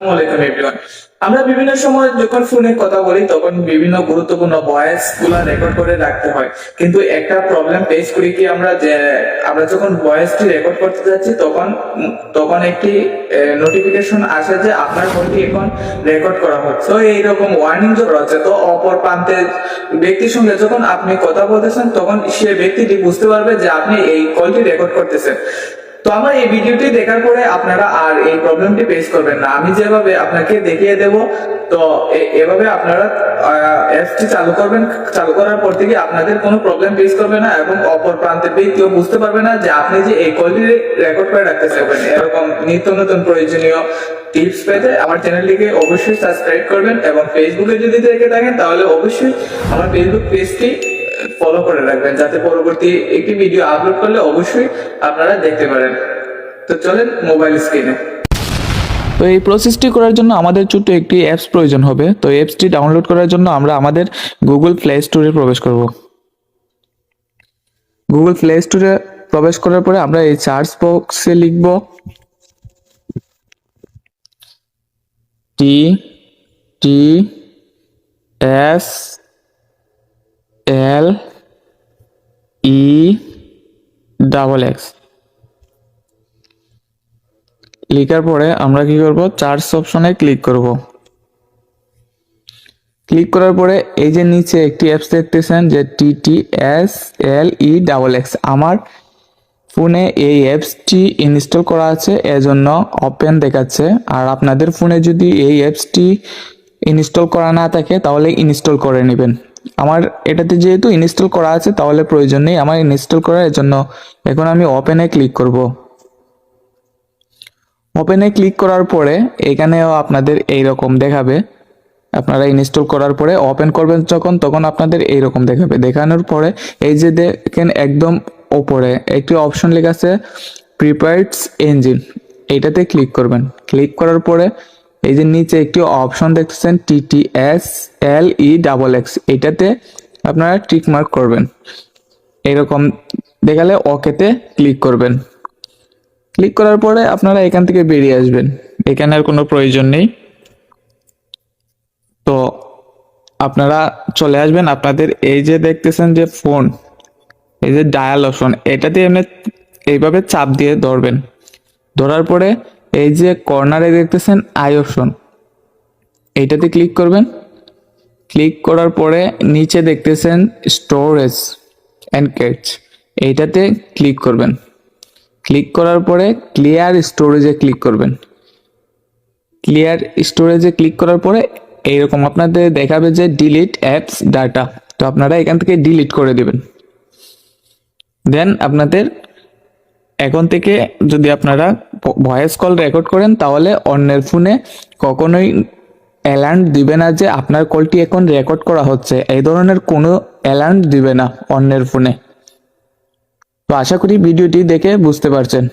আসসালামু আলাইকুম এভরিওয়ান। আমরা বিভিন্ন সময় যখন ফোনে কথা বলি তখন বিভিন্ন গুরুত্বপূর্ণ ভয়েস গুলা রেকর্ড করে রাখতে হয়, কিন্তু একটা প্রবলেম ফেস করি কি আমরা, যে আমরা যখন ভয়েসটি রেকর্ড করতে যাচ্ছি তখন তখন একটি নোটিফিকেশন আসে যে আপনার কলটি এখন রেকর্ড করা হচ্ছে। তো এইরকম ওয়ার্নিং যখন আছে, তো অপর প্রান্তের ব্যক্তির সঙ্গে যখন আপনি কথা বলতেছেন তখন সে ব্যক্তিটি বুঝতে পারবে যে আপনি এই কলটি রেকর্ড করতেছেন। তো আমার এই ভিডিওটি দেখার পরে আপনারা আর এই প্রবলেমটি ফেস করবেন না, আমি যেভাবে আপনাকে দেখিয়ে দেব। তো এভাবে আপনারা অ্যাপসটি চালু করবেন। চালু করার পর থেকে আপনাদের কোনো প্রবলেম ফেস করবে না এবং অপর প্রান্তের ব্যক্তিও বুঝতে পারবে না যে আপনি যে এই কলটি রেকর্ড করে রাখতে চাইবেন। এরকম নিত্য নতুন প্রয়োজনীয় টিপস পেতে আমার চ্যানেলটিকে অবশ্যই সাবস্ক্রাইব করবেন এবং ফেসবুকে যদি দেখে থাকেন তাহলে অবশ্যই আমার ফেসবুক পেজটি ফলো করে রাখবেন, যাতে পরবর্তী একটি ভিডিও আপলোড করলে অবশ্যই আপনারা দেখতে পারেন। তো চলেন মোবাইল স্ক্রিনে। তো এই প্রসেসটি করার জন্য আমাদের ছোট্ট একটি অ্যাপস প্রয়োজন হবে। তো অ্যাপসটি ডাউনলোড করার জন্য আমরা আমাদের গুগল প্লে স্টোরে প্রবেশ করব। গুগল প্লে স্টোরে প্রবেশ করার পরে আমরা এই সার্চ বক্সে লিখব T T S L E double X. লিখার পরে আমরা কি করব, সার্চ অপশনে ক্লিক করব। ক্লিক করার পরে এই যে নিচে একটি অ্যাপস দেখতেছেন যে TTSLE আমার ফোনে এই অ্যাপসটি ইনস্টল করা আছে, এজন্য ওপেন দেখাচ্ছে। আর আপনাদের ফোনে যদি এই অ্যাপসটি ইনস্টল করা না থাকে তাহলে ইনস্টল করে নেবেন। আমার এটাতে যেহেতু ইনস্টল করা আছে তাহলে প্রয়োজন নেই আমার ইনস্টল করার, এজন্য এখন আমি ওপেনে ক্লিক করব। ওপেনে ক্লিক করার পরে এখানেও আপনাদের এইরকম দেখাবে। আপনারা ইনস্টল করার পরে ওপেন করবেন যখন, তখন আপনাদের এইরকম দেখাবে। দেখানোর পরে এই যে দেখেন একদম ওপরে একটি অপশন লেখা আছে প্রিপেয়ার্ডস ইঞ্জিন, এইটাতে ক্লিক করবেন। ক্লিক করার পরে এই যে নিচে একটি অপশন দেখতেছেন TTSLE এটাতে আপনারা টিক মার্ক করবেন। এরকম দেখালে ওকেতে ক্লিক করবেন। ক্লিক করার পরে আপনারা এখান থেকে বেরিয়ে আসবেন, এখানে আর কোনো প্রয়োজন নেই। তো আপনারা চলে আসবেন আপনাদের এই যে দেখতেছেন যে ফোন, এই যে ডায়াল অপশন, এটাতে এমনি এইভাবে চাপ দিয়ে ধরবেন। ধরার পরে এই যে কর্নারে দেখতেছেন আই অপশন, এইটাতে ক্লিক করবেন। ক্লিক করার পরে নিচে দেখতেছেন স্টোরেজ অ্যান্ড ক্যাচ, এইটাতে ক্লিক করবেন। ক্লিক করার পরে ক্লিয়ার স্টোরেজে ক্লিক করবেন। ক্লিয়ার স্টোরেজে ক্লিক করার পরে এইরকম আপনাদের দেখাবে যে ডিলিট অ্যাপস ডাটা, তো আপনারা এখান থেকে ডিলিট করে দিবেন। দেন আপনাদের এখন থেকে যদি আপনারা ভয়েস কল রেকর্ড করেন তাহলে অন্যের ফোনে কখনোই অ্যালার্ট দিবে না যে আপনার কলটি এখন রেকর্ড করা হচ্ছে, এই ধরনের কোনো অ্যালার্ট দিবে না অন্যের ফোনে। তো আশা করি ভিডিওটি দেখে বুঝতে পারছেন।